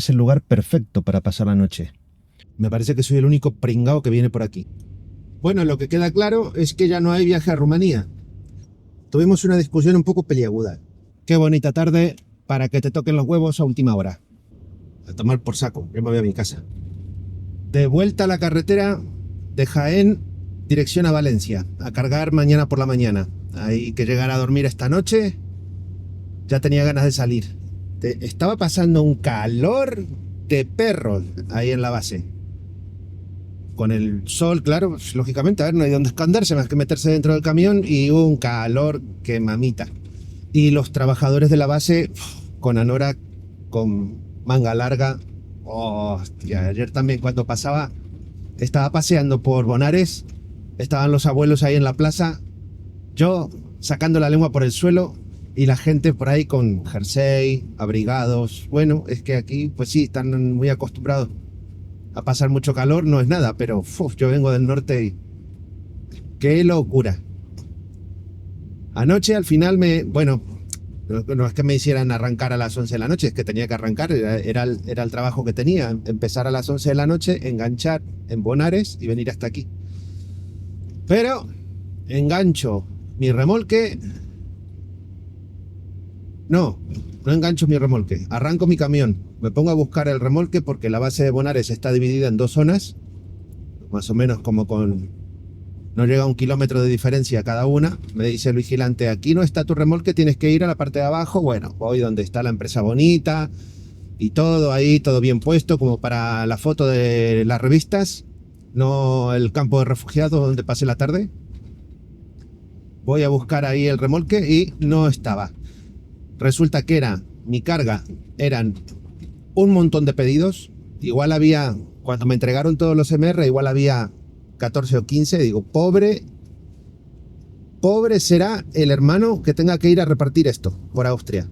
Es el lugar perfecto para pasar la noche. Me parece que soy el único pringao que viene por aquí. Bueno, lo que queda claro es que ya no hay viaje a Rumanía. Tuvimos una discusión un poco peliaguda. Qué bonita tarde para que te toquen los huevos a última hora. A tomar por saco, yo me voy a mi casa. De vuelta a la carretera de Jaén, dirección a Valencia, a cargar mañana por la mañana. Hay que llegar a dormir esta noche. Ya tenía ganas de salir. Estaba pasando un calor de perros ahí en la base. Con el sol, claro, pues, lógicamente, a ver, no hay donde esconderse más que meterse dentro del camión y un calor que mamita. Y los trabajadores de la base, con anorak, con manga larga. Hostia, ayer también cuando pasaba, estaba paseando por Bonares, estaban los abuelos ahí en la plaza, yo sacando la lengua por el suelo y la gente por ahí con jersey, abrigados. Bueno, es que aquí, pues sí, están muy acostumbrados a pasar mucho calor, no es nada, pero yo vengo del norte y qué locura. Anoche al final bueno, no es que me hicieran arrancar a las 11 de la noche, es que tenía que arrancar, era el trabajo que tenía, empezar a las 11 de la noche, enganchar en Bonares y venir hasta aquí. Pero engancho mi remolque. No engancho mi remolque, arranco mi camión, me pongo a buscar el remolque porque la base de Bonares está dividida en dos zonas, más o menos como no llega a 1 kilómetro de diferencia cada una. Me dice el vigilante, aquí no está tu remolque, tienes que ir a la parte de abajo. Bueno, voy donde está la empresa bonita y todo ahí, todo bien puesto, como para la foto de las revistas, no el campo de refugiados donde pasé la tarde. Voy a buscar ahí el remolque y no estaba. Resulta que mi carga, eran un montón de pedidos. Igual había, cuando me entregaron todos los MR, igual había 14 o 15, digo, pobre será el hermano que tenga que ir a repartir esto por Austria.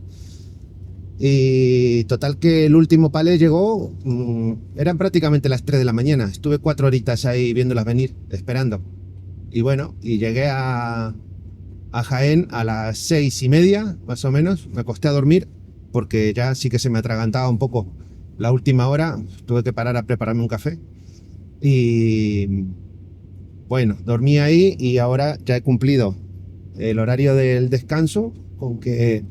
Y total que el último palé llegó, eran prácticamente las 3 de la mañana, estuve 4 horitas ahí viéndolas venir, esperando. Y bueno, y llegué a Jaén a las 6:30, más o menos, me acosté a dormir, porque ya sí que se me atragantaba un poco la última hora, tuve que parar a prepararme un café. Y bueno, dormí ahí y ahora ya he cumplido el horario del descanso, con que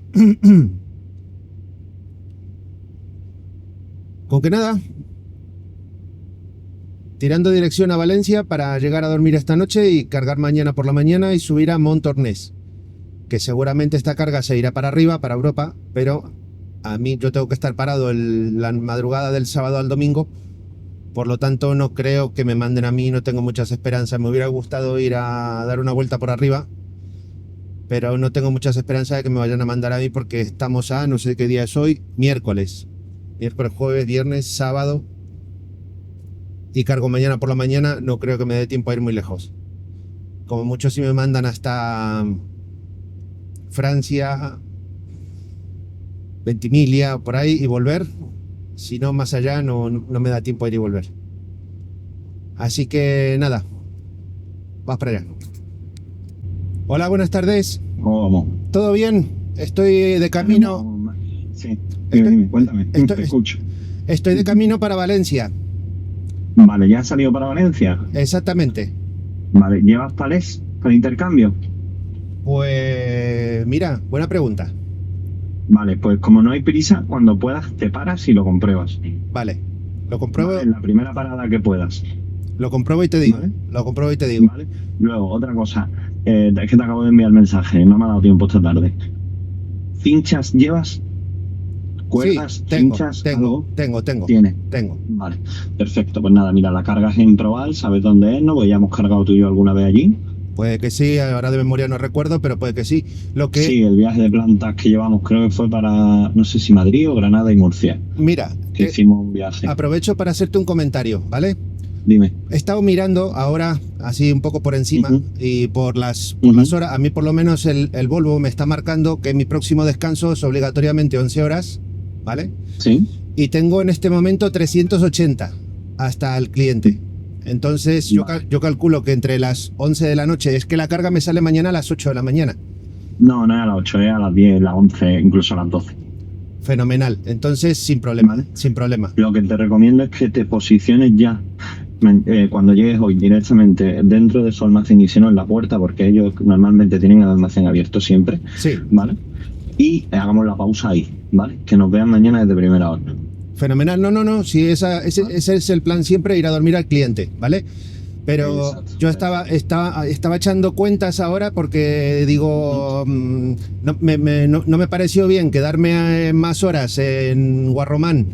nada, tirando dirección a Valencia para llegar a dormir esta noche y cargar mañana por la mañana y subir a Montornès, que seguramente esta carga se irá para arriba, para Europa, pero a mí yo tengo que estar parado la madrugada del sábado al domingo. Por lo tanto, no creo que me manden a mí, no tengo muchas esperanzas. Me hubiera gustado ir a dar una vuelta por arriba, pero no tengo muchas esperanzas de que me vayan a mandar a mí porque estamos a, no sé qué día es hoy, miércoles, jueves, viernes, sábado, y cargo mañana por la mañana. No creo que me dé tiempo a ir muy lejos. Como mucho si me mandan hasta Francia, Ventimiglia, por ahí, y volver. Si no, más allá no me da tiempo a ir y volver. Así que nada, vas para allá. Hola, buenas tardes. ¿Cómo vamos? ¿Todo bien? Estoy de camino. Sí, dime, cuéntame, te escucho. Estoy de camino para Valencia. Vale, ¿ya has salido para Valencia? Exactamente. Vale, ¿llevas palés para intercambio? Pues mira, buena pregunta. Vale, pues como no hay prisa, cuando puedas te paras y lo compruebas. Vale, lo compruebo. Vale, en la primera parada que puedas. Lo compruebo y te digo. Vale. Lo compruebo y te digo. Vale. Luego, otra cosa, es que te acabo de enviar el mensaje, no me ha dado tiempo esta tarde. ¿Cinchas llevas? ¿Cuerdas? Sí, tengo, ¿Cinchas? tengo. ¿Tienes? Tengo. Vale, perfecto. Pues nada, mira, la cargas en Proval, sabes dónde es, ¿no? Pues ya hemos cargado tú y yo alguna vez allí. Puede que sí, ahora de memoria no recuerdo, pero puede que sí. Sí, el viaje de plantas que llevamos creo que fue para, no sé si Madrid o Granada y Murcia. Mira, que hicimos un viaje. Aprovecho para hacerte un comentario, ¿vale? Dime. He estado mirando ahora, así un poco por encima, y por las horas, a mí por lo menos el Volvo me está marcando que mi próximo descanso es obligatoriamente 11 horas, ¿vale? Sí. Y tengo en este momento 380 hasta el cliente. Entonces yo calculo que entre las 11 de la noche, es que la carga me sale mañana a las 8 de la mañana. No, no es a las 8, es a las 10, las 11, incluso a las 12. Fenomenal. Entonces, sin problema, Vale. sin problema. Lo que te recomiendo es que te posiciones ya cuando llegues hoy directamente dentro de su almacén y si no en la puerta, porque ellos normalmente tienen el almacén abierto siempre, Sí, ¿vale? Y hagamos la pausa ahí, ¿vale? Que nos vean mañana desde primera hora. fenomenal. No. Si ese es el plan siempre, ir a dormir al cliente, ¿vale? Pero Exacto. yo estaba echando cuentas ahora porque digo, no me pareció bien quedarme más horas en Guarromán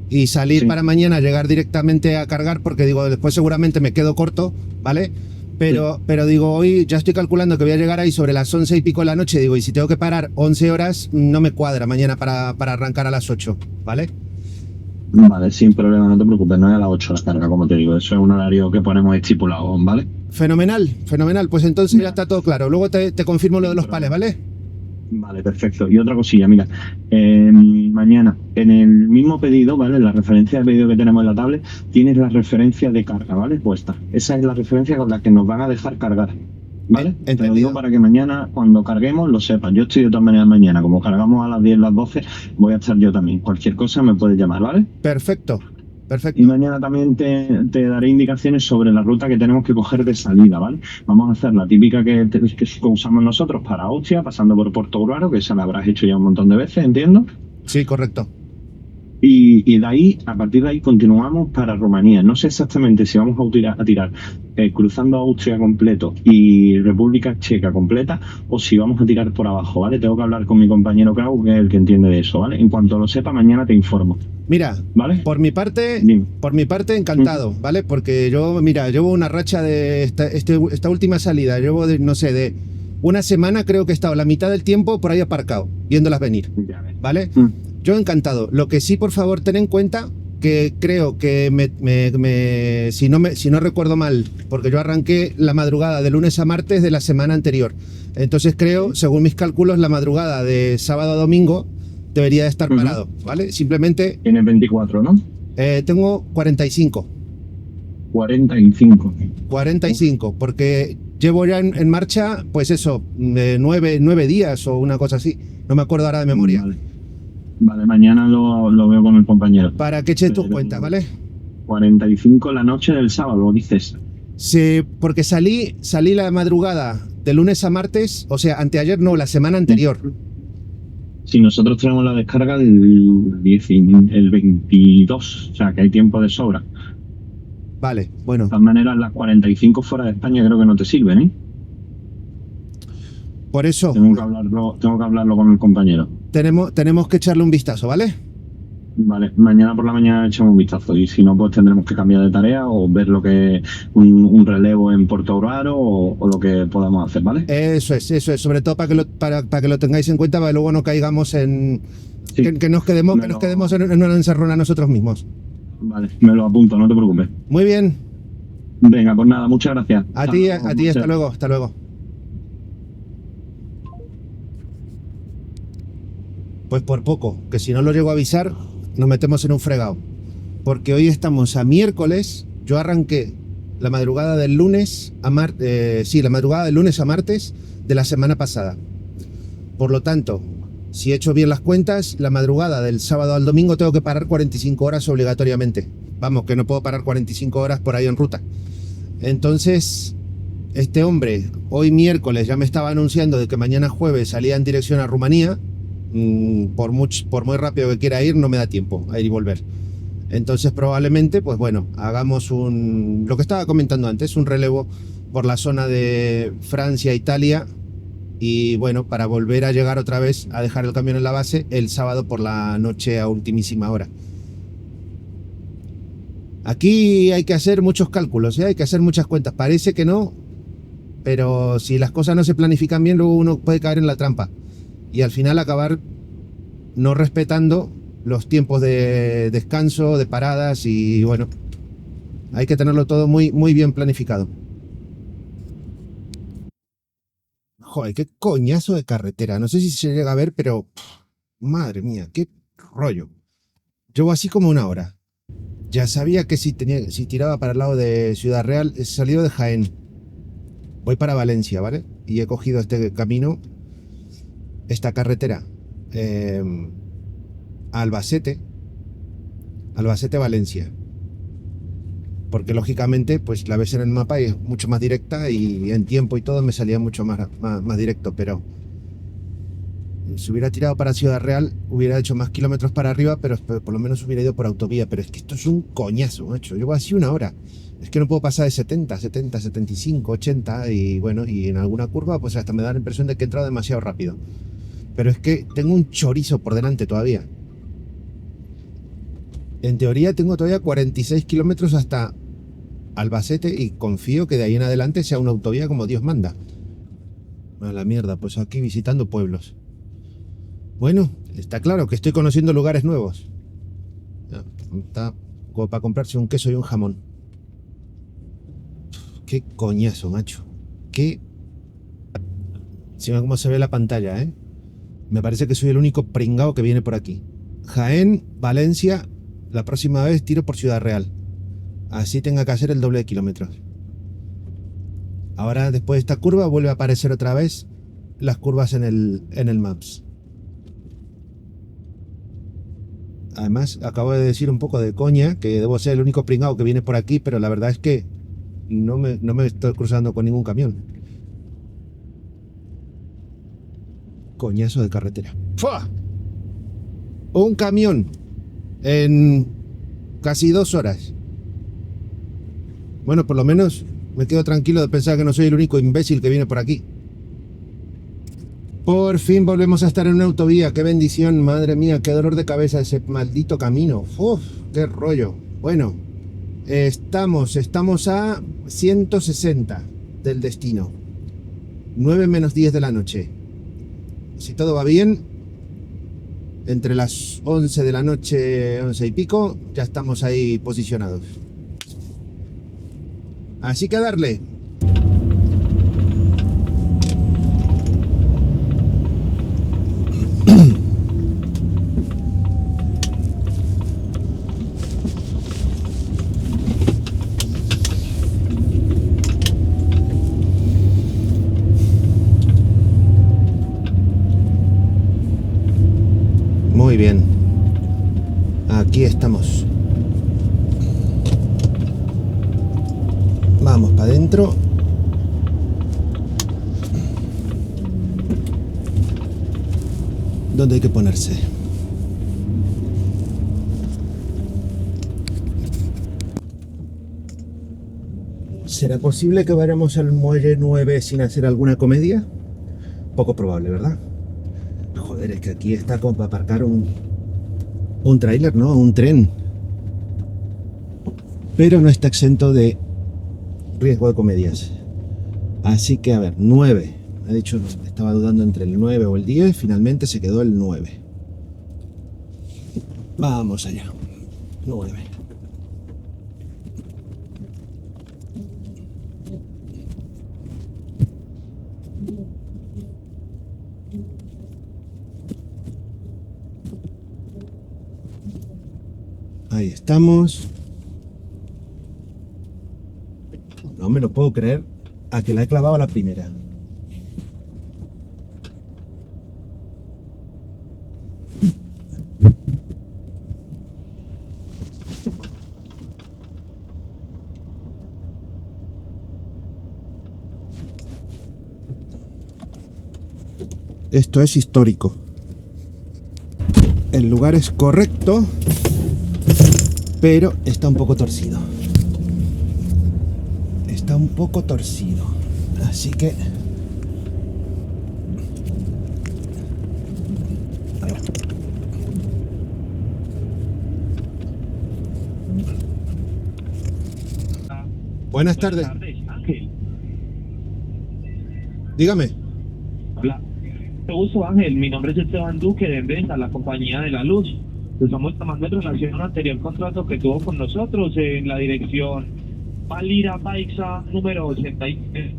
y salir Sí. para mañana, llegar directamente a cargar, porque digo, después seguramente me quedo corto, ¿vale? Pero digo, hoy ya estoy calculando que voy a llegar ahí sobre las 11 y pico de la noche, digo, y si tengo que parar 11 horas, no me cuadra mañana para arrancar a las 8, ¿vale? Vale, sin problema, no te preocupes, no es a las 8 la carga, como te digo, eso es un horario que ponemos estipulado, ¿vale? Fenomenal, pues entonces ya está todo claro. Luego te confirmo lo de los pales, ¿vale? Vale, perfecto. Y otra cosilla, mira, mañana en el mismo pedido, ¿vale? En la referencia de pedido que tenemos en la tablet, tienes la referencia de carga, ¿vale? Puesta. Esa es la referencia con la que nos van a dejar cargar, ¿vale? Te lo Entendido. digo para que mañana, cuando carguemos, lo sepas. Yo estoy de todas maneras mañana, como cargamos a las 10, las 12, voy a estar yo también. Cualquier cosa me puedes llamar, ¿vale? Perfecto. Y mañana también te daré indicaciones sobre la ruta que tenemos que coger de salida, ¿vale? Vamos a hacer la típica que usamos nosotros para Austria, pasando por Puerto Uruguay, que esa la habrás hecho ya un montón de veces, entiendo. Sí, correcto. Y de ahí, a partir de ahí, continuamos para Rumanía. No sé exactamente si vamos a tirar cruzando Austria completo y República Checa completa o si vamos a tirar por abajo, ¿vale? Tengo que hablar con mi compañero Krau, que es el que entiende de eso, ¿vale? En cuanto lo sepa, mañana te informo. Mira, ¿Vale? por mi parte encantado, ¿vale? Porque yo, mira, llevo una racha de esta última salida, llevo de una semana, creo que he estado la mitad del tiempo por ahí aparcado, viéndolas venir, Ya ves. ¿vale? Yo encantado. Lo que sí, por favor, ten en cuenta que creo que si no recuerdo mal, porque yo arranqué la madrugada de lunes a martes de la semana anterior. Entonces creo, según mis cálculos, la madrugada de sábado a domingo debería de estar parado, ¿vale? Simplemente... Tienes 24, ¿no? Tengo 45. 45. 45, porque llevo ya en marcha, pues eso, 9 días o una cosa así. No me acuerdo ahora de memoria. Vale, mañana lo veo con el compañero. Para que eches tus cuentas, ¿vale? 45 la noche del sábado, dices. Sí, porque salí la madrugada de lunes a martes, o sea, anteayer no, la semana anterior. Si nosotros tenemos la descarga del el 22, o sea que hay tiempo de sobra. Vale, bueno. De todas maneras, las 45 fuera de España creo que no te sirven, ¿eh? Por eso Tengo que hablarlo con el compañero. tenemos que echarle un vistazo, ¿vale? Vale, mañana por la mañana echamos un vistazo y si no, pues tendremos que cambiar de tarea o ver lo que un relevo en Puerto Uruguay o lo que podamos hacer, ¿vale? Eso es, sobre todo para que lo tengáis en cuenta, para que luego no caigamos en... Sí. Que nos quedemos en una encerrona nosotros mismos. Vale, me lo apunto, no te preocupes. Muy bien. Venga, pues nada, muchas gracias. A ti, hasta luego, hasta luego. Pues por poco, que si no lo llego a avisar, nos metemos en un fregado. Porque hoy estamos a miércoles, yo arranqué la madrugada del lunes a martes de la semana pasada. Por lo tanto, si he hecho bien las cuentas, la madrugada del sábado al domingo tengo que parar 45 horas obligatoriamente. Vamos, que no puedo parar 45 horas por ahí en ruta. Entonces, este hombre, hoy miércoles ya me estaba anunciando de que mañana jueves salía en dirección a Rumanía. Por muy rápido que quiera ir, no me da tiempo a ir y volver. Entonces probablemente, pues bueno, hagamos lo que estaba comentando antes, un relevo por la zona de Francia, Italia, y bueno, para volver a llegar otra vez a dejar el camión en la base el sábado por la noche a ultimísima hora. Aquí hay que hacer muchos cálculos, hay que hacer muchas cuentas. Parece que no, pero si las cosas no se planifican bien, luego uno puede caer en la trampa y al final acabar no respetando los tiempos de descanso, de paradas, y bueno, hay que tenerlo todo muy, muy bien planificado. Joder, qué coñazo de carretera. No sé si se llega a ver, pero madre mía, qué rollo. Llevo así como una hora. Ya sabía que si tiraba para el lado de Ciudad Real, he salido de Jaén. Voy para Valencia, ¿vale? Y he cogido este camino, esta carretera. a Albacete, Albacete-Valencia. Porque lógicamente, pues la ves en el mapa y es mucho más directa y en tiempo y todo me salía mucho más directo, pero si hubiera tirado para Ciudad Real, hubiera hecho más kilómetros para arriba, pero por lo menos hubiera ido por autovía. Pero es que esto es un coñazo, macho. Llevo así una hora. Es que no puedo pasar de 70, 75, 80 y bueno, y en alguna curva pues hasta me da la impresión de que he entrado demasiado rápido. Pero es que tengo un chorizo por delante todavía. En teoría tengo todavía 46 kilómetros hasta Albacete y confío que de ahí en adelante sea una autovía como Dios manda. A la mierda, pues aquí visitando pueblos. Bueno, está claro que estoy conociendo lugares nuevos. Está como para comprarse un queso y un jamón. Qué coñazo, macho. Qué... Si ven cómo se ve la pantalla, ¿eh? Me parece que soy el único pringao que viene por aquí. Jaén, Valencia, la próxima vez tiro por Ciudad Real. Así tenga que hacer el doble de kilómetros. Ahora, después de esta curva, vuelve a aparecer otra vez las curvas en el Maps. Además, acabo de decir un poco de coña que debo ser el único pringao que viene por aquí, pero la verdad es que no me estoy cruzando con ningún camión. Coñazo de carretera. ¡Fua! Un camión en casi 2 horas. Bueno, por lo menos me quedo tranquilo de pensar que no soy el único imbécil que viene por aquí. Por fin volvemos a estar en una autovía. ¡Qué bendición! Madre mía, qué dolor de cabeza ese maldito camino. ¡Uf! ¡Qué rollo! Bueno, estamos a 160 del destino. 9 menos 10 de la noche. Si todo va bien, entre las 11 de la noche, 11 y pico, ya estamos ahí posicionados. Así que a darle. Muy bien. Aquí estamos. Vamos para adentro. ¿Dónde hay que ponerse? ¿Será posible que vayamos al muelle 9 sin hacer alguna comedia? Poco probable, ¿verdad? Joder, es que aquí está como para aparcar un tráiler, ¿no? Un tren. Pero no está exento de riesgo de comedias. Así que, a ver, 9. Ha dicho, estaba dudando entre el 9 o el 10. Finalmente se quedó el 9. Vamos allá. 9. Ahí estamos. No me lo puedo creer a que la he clavado a la primera. Esto es histórico. El lugar es correcto, pero está un poco torcido. Está un poco torcido. Así que... A ver. Buenas tardes. Buenas tardes, Ángel. Dígame. Hola. Mucho gusto, Ángel. Mi nombre es Esteban Duque de Enventa, la compañía de la luz. Estamos llamando en relación a un anterior contrato que tuvo con nosotros en la dirección Valira Baixa número 83.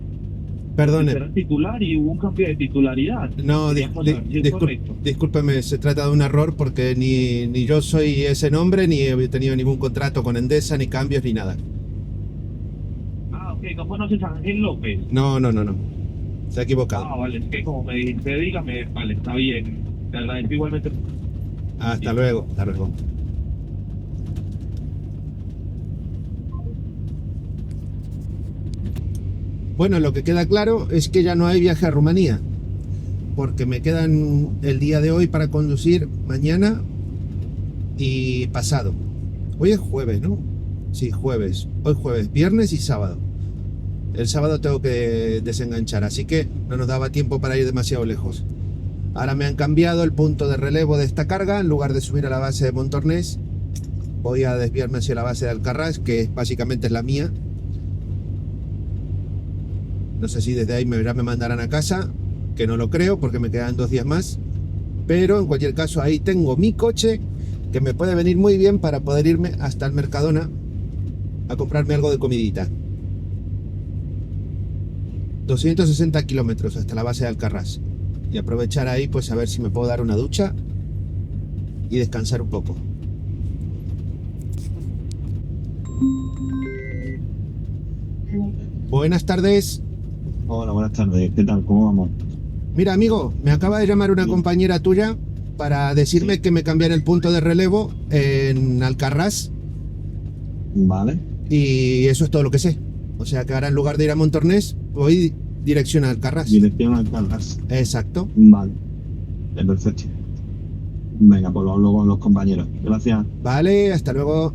Perdone. Era titular y hubo un cambio de titularidad. No, Queríamos saber si es correcto. discúlpeme, se trata de un error porque ni yo soy ese nombre, ni he tenido ningún contrato con Endesa, ni cambios, ni nada. Ah, ok. ¿No conoces a Ángel López? No. Se ha equivocado. Ah, vale. Es que como me dijiste, dígame. Vale, está bien. Te agradezco igualmente. Hasta luego, hasta luego. Bueno, lo que queda claro es que ya no hay viaje a Rumanía, porque me quedan el día de hoy para conducir, mañana y pasado. Hoy es jueves, ¿no? Sí, jueves. Hoy jueves, viernes y sábado. El sábado tengo que desenganchar, así que no nos daba tiempo para ir demasiado lejos. Ahora me han cambiado el punto de relevo de esta carga. En lugar de subir a la base de Montornès, voy a desviarme hacia la base de Alcarràs, que básicamente es la mía. No sé si desde ahí ya me mandarán a casa, que no lo creo porque me quedan 2 días más. Pero en cualquier caso ahí tengo mi coche, que me puede venir muy bien para poder irme hasta el Mercadona a comprarme algo de comidita. 260 kilómetros hasta la base de Alcarràs. Y aprovechar ahí pues a ver si me puedo dar una ducha y descansar un poco. Buenas tardes. Hola, buenas tardes. ¿Qué tal? ¿Cómo vamos? Mira, amigo, me acaba de llamar una compañera tuya para decirme que me cambian el punto de relevo en Alcarràs. Vale. Y eso es todo lo que sé. O sea que ahora en lugar de ir a Montornès, voy dirección a Alcarràs. Dirección a Alcarràs. Exacto. Vale. Perfecto. Venga, pues lo hablo con los compañeros. Gracias. Vale, hasta luego.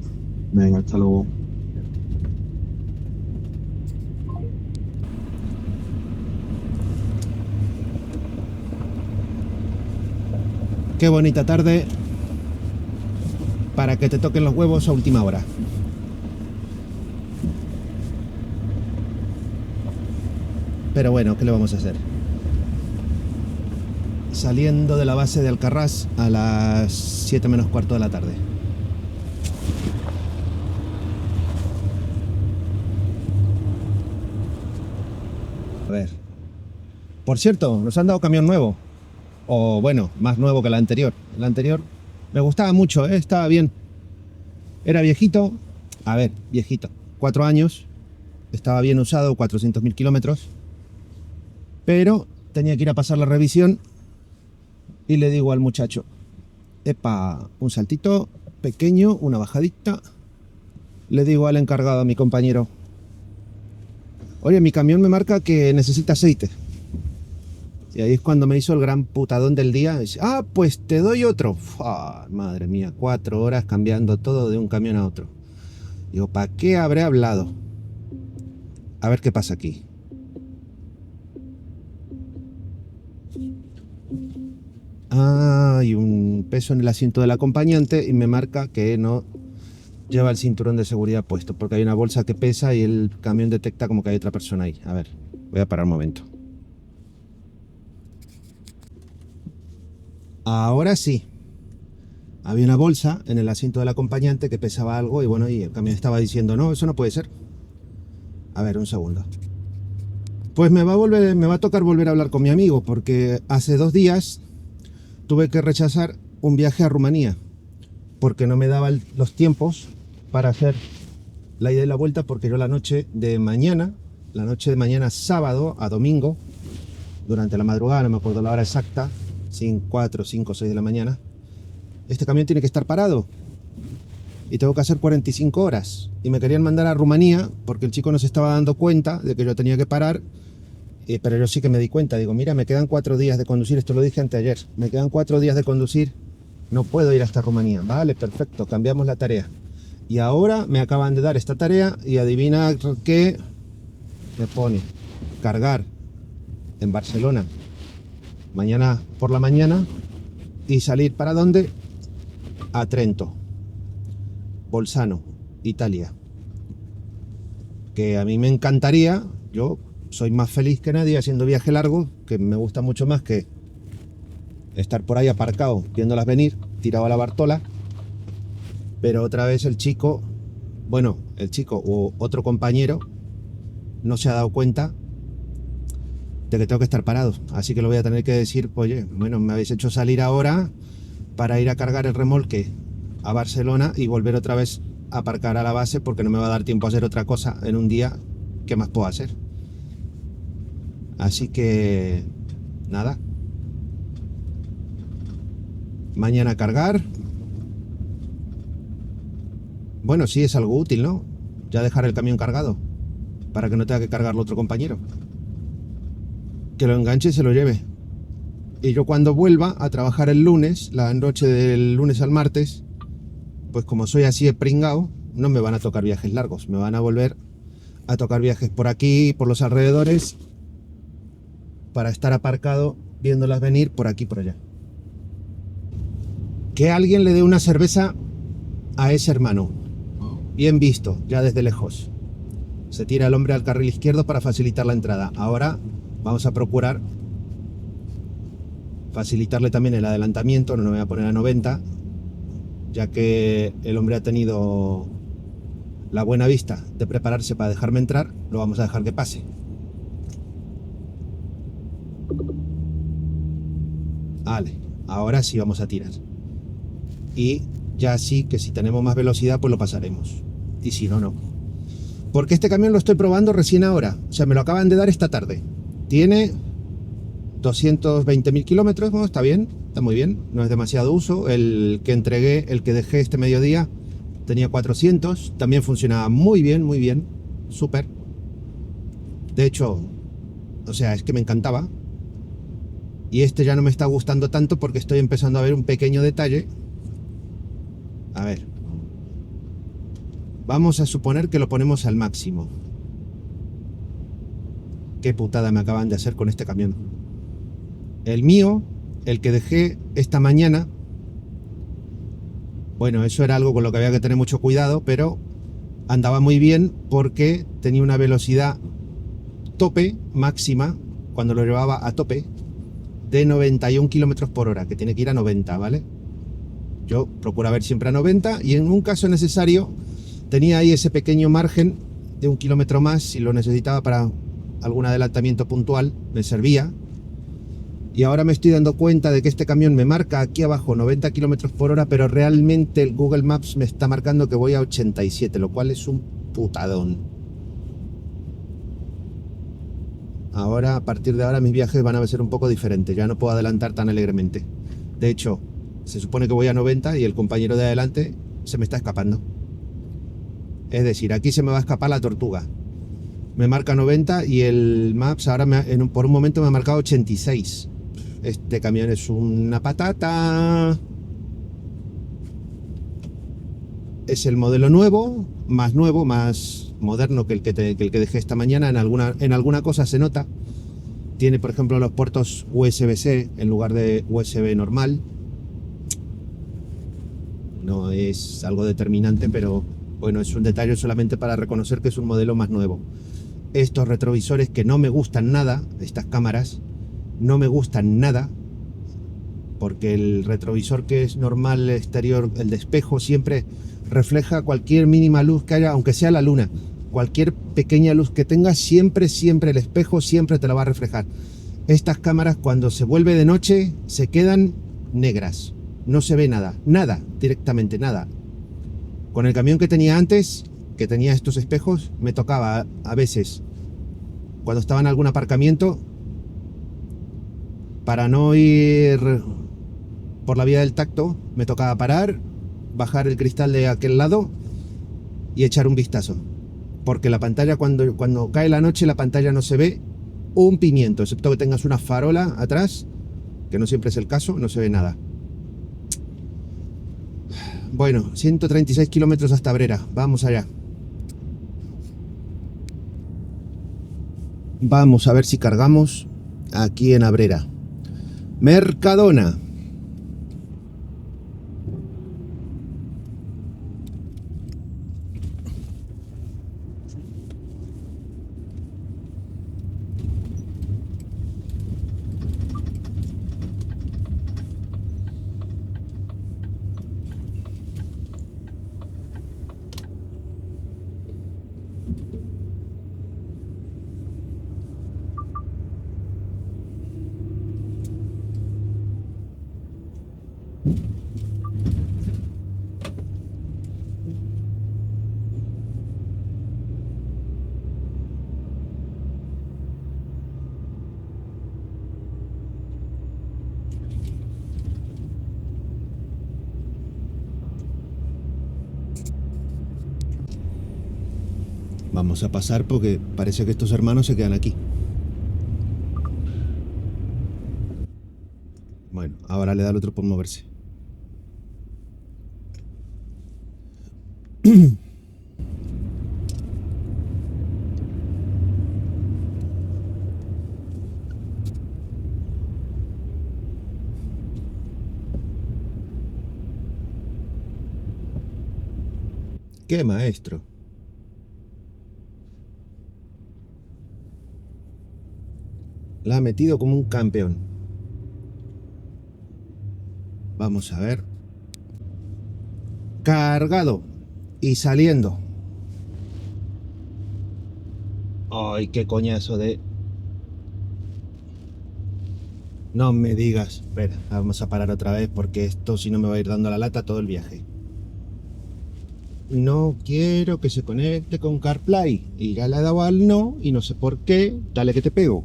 Venga, hasta luego. Qué bonita tarde para que te toquen los huevos a última hora. Pero bueno, ¿qué le vamos a hacer? Saliendo de la base de Alcarràs a las 7 menos cuarto de la tarde. A ver. Por cierto, nos han dado camión nuevo. O bueno, más nuevo que el anterior. El anterior me gustaba mucho, estaba bien. Era viejito. A ver, viejito. 4 años. Estaba bien usado, 400.000 kilómetros. Pero tenía que ir a pasar la revisión y le digo al muchacho, epa, un saltito pequeño, una bajadita. Le digo al encargado, a mi compañero, oye, mi camión me marca que necesita aceite. Y ahí es cuando me hizo el gran putadón del día. Dice, ah, pues te doy otro. Madre mía, 4 horas cambiando todo de un camión a otro. Digo, ¿para qué habré hablado? A ver qué pasa aquí. Hay un peso en el asiento del acompañante y me marca que no lleva el cinturón de seguridad puesto, porque hay una bolsa que pesa y el camión detecta como que hay otra persona ahí. A ver, voy a parar un momento. Ahora sí. Había una bolsa en el asiento del acompañante que pesaba algo y bueno, y el camión estaba diciendo, no, eso no puede ser. A ver, un segundo. Pues me va a tocar volver a hablar con mi amigo, porque hace 2 días tuve que rechazar un viaje a Rumanía porque no me daban los tiempos para hacer la ida y la vuelta, porque yo la noche de mañana sábado a domingo, durante la madrugada, no me acuerdo la hora exacta, 4, 5, 6 de la mañana, este camión tiene que estar parado y tengo que hacer 45 horas y me querían mandar a Rumanía porque el chico no se estaba dando cuenta de que yo tenía que parar. Pero yo sí que me di cuenta, digo, mira, me quedan 4 días de conducir, esto lo dije anteayer, me quedan 4 días de conducir, no puedo ir hasta Rumanía. Vale, perfecto, cambiamos la tarea. Y ahora me acaban de dar esta tarea y adivina qué me pone, cargar en Barcelona mañana por la mañana y salir ¿para dónde? A Trento, Bolzano, Italia. Que a mí me encantaría, yo soy más feliz que nadie haciendo viaje largo, que me gusta mucho más que estar por ahí aparcado viéndolas venir, tirado a la Bartola. Pero otra vez el chico o otro compañero no se ha dado cuenta de que tengo que estar parado, así que lo voy a tener que decir, oye, bueno, me habéis hecho salir ahora para ir a cargar el remolque a Barcelona y volver otra vez a aparcar a la base porque no me va a dar tiempo a hacer otra cosa en un día. ¿Qué más puedo hacer? Así que nada, mañana a cargar Bueno, sí, es algo útil, ¿no? Ya dejar el camión cargado, para que no tenga que cargarlo otro compañero. Que lo enganche y se lo lleve. Y yo cuando vuelva a trabajar el lunes, la noche del lunes al martes, pues como soy así de pringao, no me van a tocar viajes largos. Me van a volver a tocar viajes por aquí, por los alrededores, para estar aparcado viéndolas venir por aquí y por allá. Que alguien le dé una cerveza a ese hermano. Bien visto, ya desde lejos. Se tira el hombre al carril izquierdo para facilitar la entrada. Ahora vamos a procurar facilitarle también el adelantamiento. No me voy a poner a 90, ya que el hombre ha tenido la buena vista de prepararse para dejarme entrar. Lo vamos a dejar que pase. Vale, ahora sí vamos a tirar. Y ya sí que si tenemos más velocidad pues lo pasaremos. Y si no, no. Porque este camión lo estoy probando recién ahora. O sea, me lo acaban de dar esta tarde. Tiene 220.000 kilómetros. Bueno, está bien, está muy bien. No es demasiado uso. El que entregué, el que dejé este mediodía, tenía 400. También funcionaba muy bien, muy bien. Súper. De hecho, o sea, es que me encantaba. Y este ya no me está gustando tanto porque estoy empezando a ver un pequeño detalle. A ver. Vamos a suponer que lo ponemos al máximo. Qué putada me acaban de hacer con este camión. El mío, el que dejé esta mañana, bueno, eso era algo con lo que había que tener mucho cuidado, pero andaba muy bien porque tenía una velocidad tope, máxima, cuando lo llevaba a tope, de 91 kilómetros por hora, que tiene que ir a 90, ¿vale? Yo procuro ver siempre a 90 y en un caso necesario tenía ahí ese pequeño margen de 1 kilómetro más. Si lo necesitaba para algún adelantamiento puntual, me servía. Y ahora me estoy dando cuenta de que este camión me marca aquí abajo 90 kilómetros por hora, pero realmente el Google Maps me está marcando que voy a 87, lo cual es un putadón. Ahora, a partir de ahora, mis viajes van a ser un poco diferentes. Ya no puedo adelantar tan alegremente. De hecho, se supone que voy a 90 y el compañero de adelante se me está escapando. Es decir, aquí se me va a escapar la tortuga. Me marca 90 y el Maps ahora por un momento me ha marcado 86. Este camión es una patata. Es el modelo nuevo, más moderno que el que dejé esta mañana. En alguna cosa se nota. Tiene, por ejemplo, los puertos USB-C en lugar de USB normal. No es algo determinante, pero bueno, es un detalle solamente para reconocer que es un modelo más nuevo. Estos retrovisores que no me gustan nada, estas cámaras, no me gustan nada, porque el retrovisor que es normal exterior, el de espejo, siempre refleja cualquier mínima luz que haya, aunque sea la luna. Cualquier pequeña luz que tengas, siempre el espejo siempre te la va a reflejar. Estas cámaras, cuando se vuelve de noche, se quedan negras. No se ve nada, directamente nada. Con el camión que tenía antes, que tenía estos espejos, me tocaba a veces, cuando estaba en algún aparcamiento, para no ir por la vía del tacto, me tocaba parar, bajar el cristal de aquel lado y echar un vistazo. Porque la pantalla, cuando cae la noche, la pantalla no se ve un pimiento, excepto que tengas una farola atrás, que no siempre es el caso, no se ve nada. Bueno, 136 kilómetros hasta Abrera, vamos allá. Vamos a ver si cargamos aquí en Abrera. Mercadona. Vamos a pasar porque parece que estos hermanos se quedan aquí. Bueno, ahora le da al otro por moverse. ¡Qué maestro! La ha metido como un campeón. Vamos a ver. Cargado. Y saliendo. ¡Ay, qué coñazo de... No me digas. Espera, vamos a parar otra vez porque esto si no me va a ir dando la lata todo el viaje. No quiero que se conecte con CarPlay. Y ya le he dado al no y no sé por qué. Dale que te pego.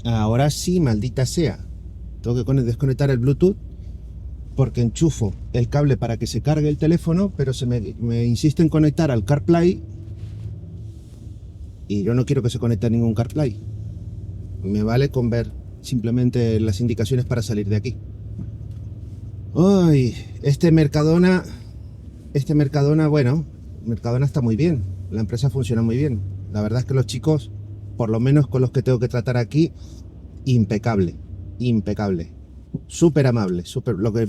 Ahora sí, maldita sea. Tengo que desconectar el Bluetooth porque enchufo el cable para que se cargue el teléfono, pero me insiste en conectar al CarPlay y yo no quiero que se conecte a ningún CarPlay. Me vale con ver simplemente las indicaciones para salir de aquí. Ay, este Mercadona, bueno, Mercadona está muy bien, la empresa funciona muy bien. La verdad es que los chicos, por lo menos con los que tengo que tratar aquí, impecable, impecable, súper amable, súper. Lo que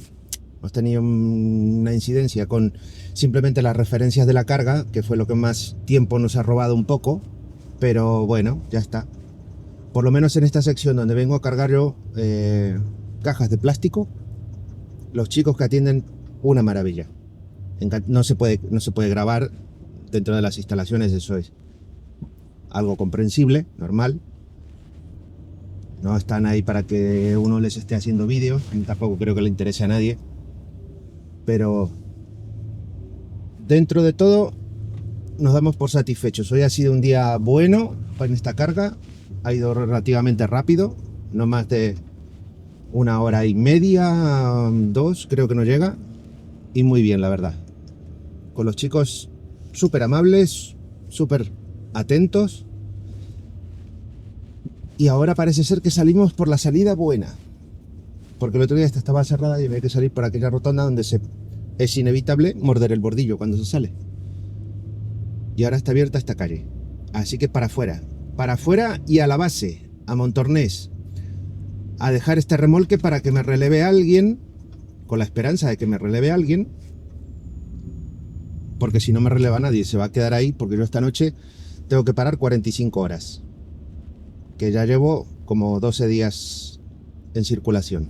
hemos tenido una incidencia con simplemente las referencias de la carga, que fue lo que más tiempo nos ha robado un poco, pero bueno, ya está. Por lo menos en esta sección donde vengo a cargar yo cajas de plástico, los chicos que atienden, una maravilla. No se puede grabar dentro de las instalaciones, eso es algo comprensible, normal. No están ahí para que uno les esté haciendo vídeos, tampoco creo que le interese a nadie. Pero dentro de todo nos damos por satisfechos. Hoy ha sido un día bueno en esta carga, ha ido relativamente rápido, no más de 1 hora y media, 2 creo que no llega, y muy bien la verdad. Con los chicos súper amables, súper atentos. Y ahora parece ser que salimos por la salida buena. Porque el otro día esta estaba cerrada y había que salir por aquella rotonda donde es inevitable morder el bordillo cuando se sale. Y ahora está abierta esta calle. Así que para afuera y a la base, a Montornès. A dejar este remolque para que me releve a alguien, con la esperanza de que me releve a alguien. Porque si no me releva nadie, se va a quedar ahí, porque yo esta noche tengo que parar 45 horas. Que ya llevo como 12 días en circulación.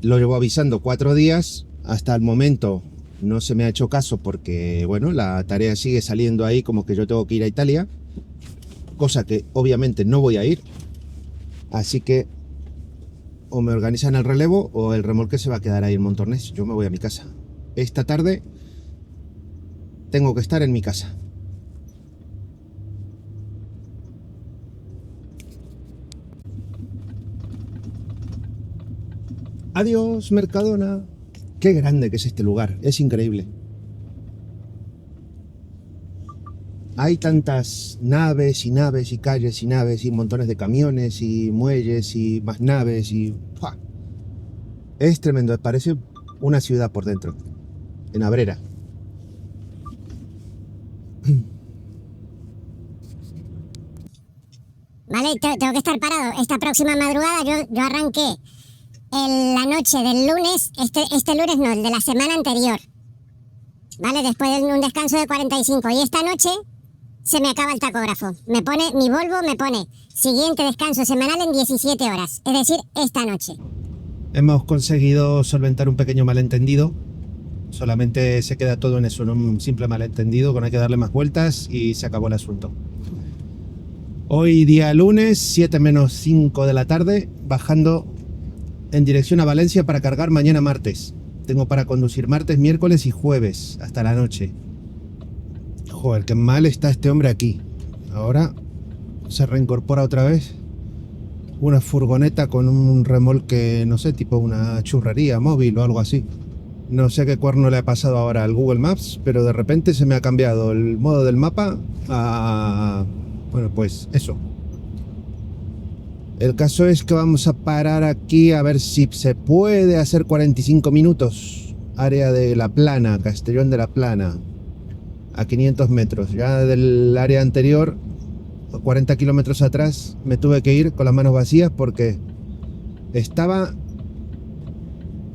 Lo llevo avisando 4 días, hasta el momento no se me ha hecho caso porque, bueno, la tarea sigue saliendo ahí como que yo tengo que ir a Italia, cosa que obviamente no voy a ir, así que o me organizan el relevo o el remolque se va a quedar ahí en Montornès. Yo me voy a mi casa. Esta tarde tengo que estar en mi casa. Adiós, Mercadona. Qué grande que es este lugar, es increíble. Hay tantas naves y naves y calles y naves y montones de camiones y muelles y más naves y... ¡pua! Es tremendo, parece una ciudad por dentro, en Abrera. Vale, tengo que estar parado. Esta próxima madrugada yo arranqué la noche del lunes, este lunes no, el de la semana anterior. Vale, después de un descanso de 45. Y esta noche se me acaba el tacógrafo. Mi Volvo me pone siguiente descanso semanal en 17 horas. Es decir, esta noche. Hemos conseguido solventar un pequeño malentendido. Solamente se queda todo en eso, en un simple malentendido, con hay que darle más vueltas y se acabó el asunto. Hoy día lunes, 7 menos 5 de la tarde, bajando en dirección a Valencia para cargar mañana martes. Tengo para conducir martes, miércoles y jueves hasta la noche. Joder, qué mal está este hombre aquí. Ahora se reincorpora otra vez una furgoneta con un remolque, no sé, tipo una churrería móvil o algo así. No sé qué cuerno le ha pasado ahora al Google Maps, pero de repente se me ha cambiado el modo del mapa a... Bueno, pues eso. El caso es que vamos a parar aquí a ver si se puede hacer 45 minutos. Área de La Plana, Castellón de la Plana. A 500 metros. Ya del área anterior, 40 kilómetros atrás, me tuve que ir con las manos vacías porque estaba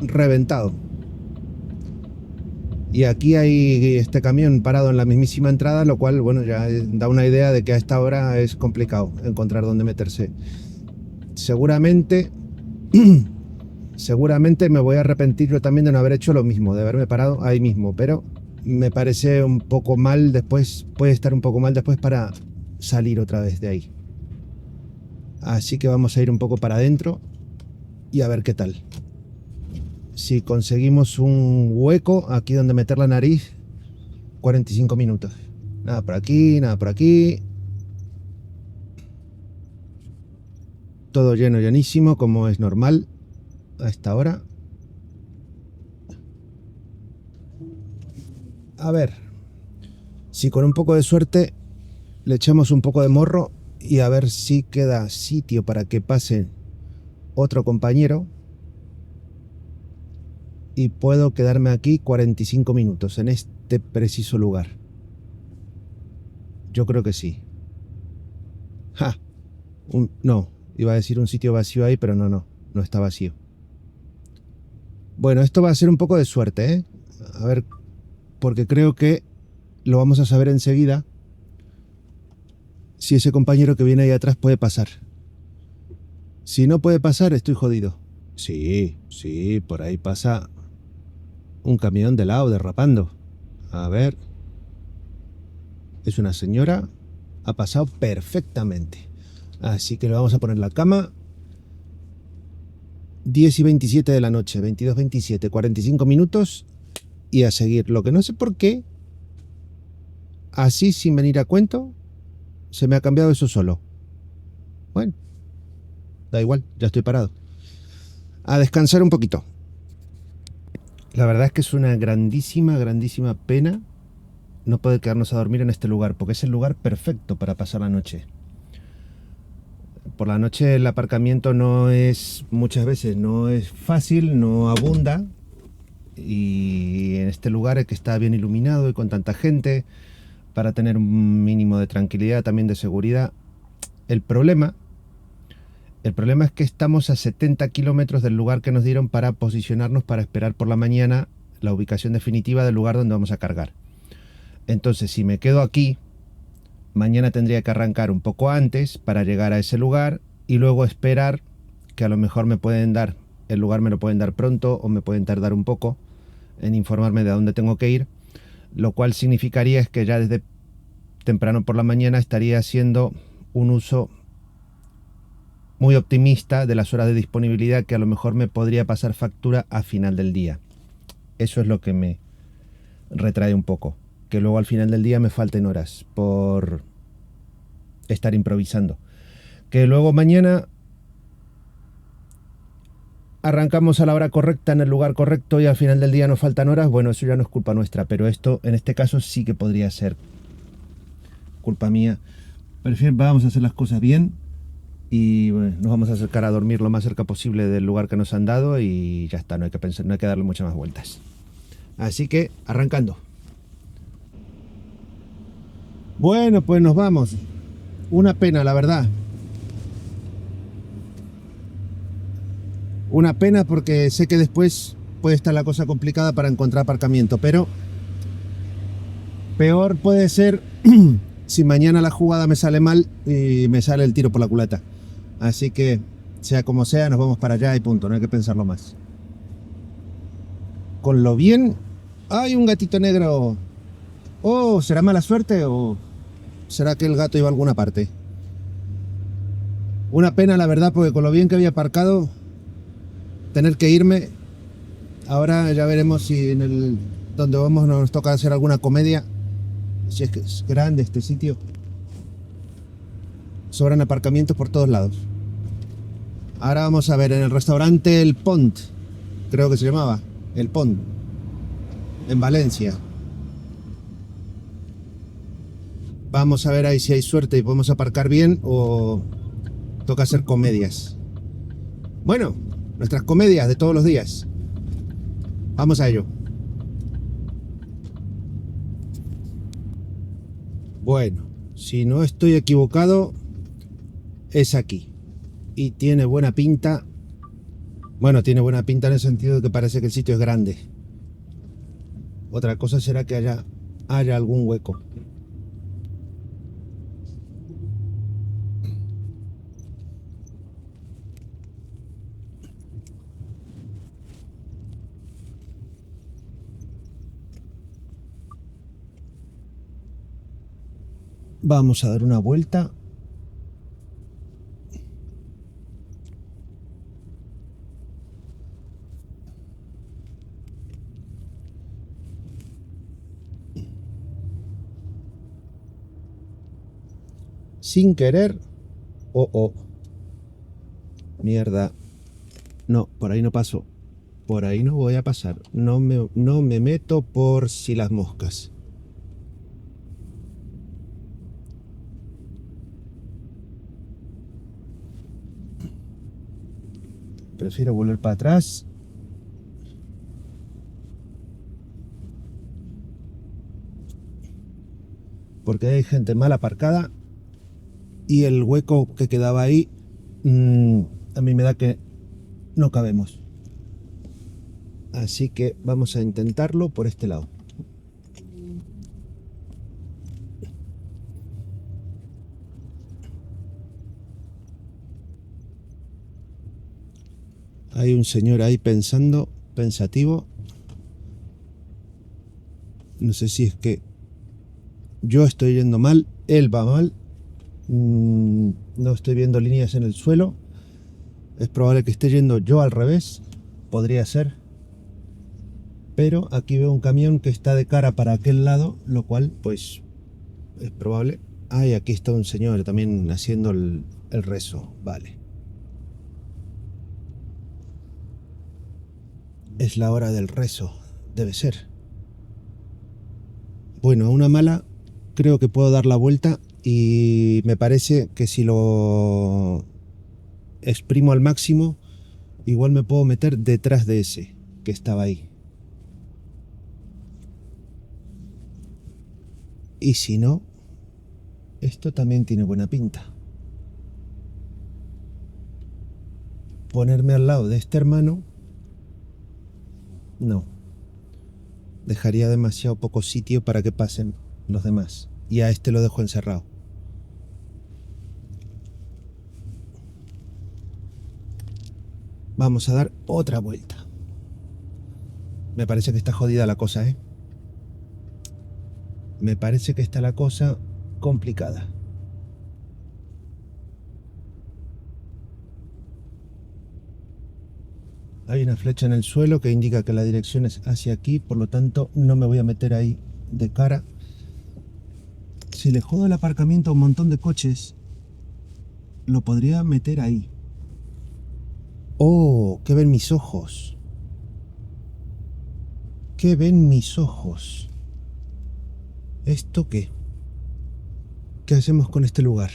reventado. Y aquí hay este camión parado en la mismísima entrada, lo cual, bueno, ya da una idea de que a esta hora es complicado encontrar dónde meterse. Seguramente me voy a arrepentir yo también de no haber hecho lo mismo, de haberme parado ahí mismo, pero me parece un poco mal después, puede estar un poco mal después para salir otra vez de ahí. Así que vamos a ir un poco para adentro y a ver qué tal. Si conseguimos un hueco aquí donde meter la nariz, 45 minutos. Nada por aquí, nada por aquí. Todo lleno, llenísimo, como es normal a esta hora. A ver, si con un poco de suerte le echamos un poco de morro y a ver si queda sitio para que pase otro compañero. Y puedo quedarme aquí 45 minutos en este preciso lugar. Yo creo que sí. ¡Ja! No, iba a decir un sitio vacío ahí, pero no está vacío. Bueno, esto va a ser un poco de suerte, ¿eh? A ver, porque creo que lo vamos a saber enseguida si ese compañero que viene ahí atrás puede pasar. Si no puede pasar, estoy jodido. Sí, por ahí pasa un camión de lado derrapando. A ver. Es una señora. Ha pasado perfectamente. Así que le vamos a poner la cama. 10:27 de la noche. 22:27. 45 minutos. Y a seguir. Lo que no sé por qué, así sin venir a cuento, se me ha cambiado eso solo. Bueno. Da igual. Ya estoy parado. A descansar un poquito. La verdad es que es una grandísima pena no poder quedarnos a dormir en este lugar, porque es el lugar perfecto para pasar la noche. Por la noche el aparcamiento muchas veces no es fácil, no abunda, y en este lugar que está bien iluminado y con tanta gente, para tener un mínimo de tranquilidad, también de seguridad. El problema es que estamos a 70 kilómetros del lugar que nos dieron para posicionarnos para esperar por la mañana la ubicación definitiva del lugar donde vamos a cargar. Entonces, si me quedo aquí, mañana tendría que arrancar un poco antes para llegar a ese lugar y luego esperar, que a lo mejor el lugar me lo pueden dar pronto o me pueden tardar un poco en informarme de a dónde tengo que ir, lo cual significaría es que ya desde temprano por la mañana estaría haciendo un uso muy optimista de las horas de disponibilidad que a lo mejor me podría pasar factura a final del día. Eso es lo que me retrae un poco, que luego al final del día me falten horas por estar improvisando. Que luego mañana arrancamos a la hora correcta en el lugar correcto y al final del día nos faltan horas, bueno, eso ya no es culpa nuestra, pero esto en este caso sí que podría ser culpa mía. Vamos a hacer las cosas bien. Y bueno, nos vamos a acercar a dormir lo más cerca posible del lugar que nos han dado y ya está, no hay que darle muchas más vueltas. Así que, arrancando. Bueno, pues nos vamos. Una pena, la verdad. Una pena porque sé que después puede estar la cosa complicada para encontrar aparcamiento, pero peor puede ser si mañana la jugada me sale mal y me sale el tiro por la culata. Así que, sea como sea, nos vamos para allá y punto, no hay que pensarlo más. Con lo bien... ¡Ay, un gatito negro! Oh, ¿será mala suerte o será que el gato iba a alguna parte? Una pena, la verdad, porque con lo bien que había aparcado, tener que irme. Ahora ya veremos si donde vamos nos toca hacer alguna comedia. Si es que es grande este sitio. Sobran aparcamientos por todos lados. Ahora vamos a ver en el restaurante El Pont, creo que se llamaba, El Pont. en Valencia. Vamos a ver ahí si hay suerte y podemos aparcar bien o toca hacer comedias. Bueno, nuestras comedias de todos los días. Vamos a ello. Bueno, si no estoy equivocado, es aquí. Y tiene buena pinta. Bueno, tiene buena pinta en el sentido de que parece que el sitio es grande. Otra cosa será que haya algún hueco. Vamos a dar una vuelta. Sin querer. Oh. Mierda. No, por ahí no paso. Por ahí no voy a pasar. No me meto por si las moscas. Prefiero volver para atrás. Porque hay gente mal aparcada. Y el hueco que quedaba ahí, a mí me da que no cabemos. Así que vamos a intentarlo por este lado. Hay un señor ahí pensativo. No sé si es que yo estoy yendo mal, él va mal. No estoy viendo líneas en el suelo. Es probable que esté yendo yo al revés. Podría ser. Pero aquí veo un camión que está de cara para aquel lado, lo cual pues es probable. Ah, y aquí está un señor también haciendo el rezo. Vale. Es la hora del rezo. Debe ser. Bueno, a una mala creo que puedo dar la vuelta y me parece que si lo exprimo al máximo, igual me puedo meter detrás de ese que estaba ahí. Y si no, esto también tiene buena pinta. Ponerme al lado de este hermano, no. Dejaría demasiado poco sitio para que pasen los demás. Y a este lo dejo encerrado. Vamos a dar otra vuelta. Me parece que está jodida la cosa, ¿eh? Me parece que está la cosa complicada. Hay una flecha en el suelo que indica que la dirección es hacia aquí, por lo tanto no me voy a meter ahí de cara. Si le jodo el aparcamiento a un montón de coches, lo podría meter ahí. ¡Oh! ¿Qué ven mis ojos? ¿Qué ven mis ojos? ¿Esto qué? ¿Qué hacemos con este lugar?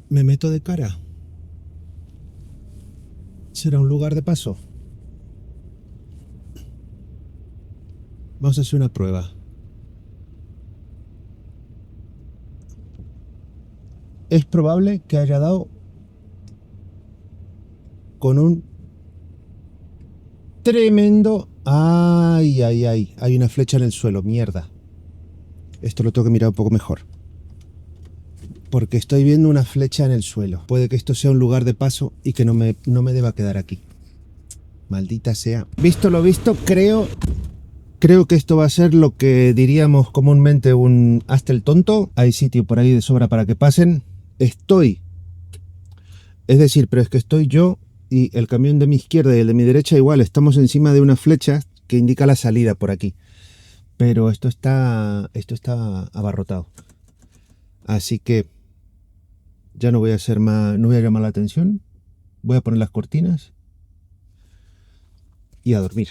¿Me meto de cara? ¿Será un lugar de paso? Vamos a hacer una prueba. Es probable que haya dado con un tremendo... ¡Ay! Hay una flecha en el suelo, mierda. Esto lo tengo que mirar un poco mejor. Porque estoy viendo una flecha en el suelo. Puede que esto sea un lugar de paso y que no me deba quedar aquí. Maldita sea. Visto lo visto, creo que esto va a ser lo que diríamos comúnmente un hasta el tonto. Hay sitio por ahí de sobra para que pasen. Es que estoy yo y el camión de mi izquierda y el de mi derecha igual. Estamos encima de una flecha que indica la salida por aquí. Pero esto está abarrotado. Así que ya no voy a hacer más, no voy a llamar la atención. Voy a poner las cortinas y a dormir.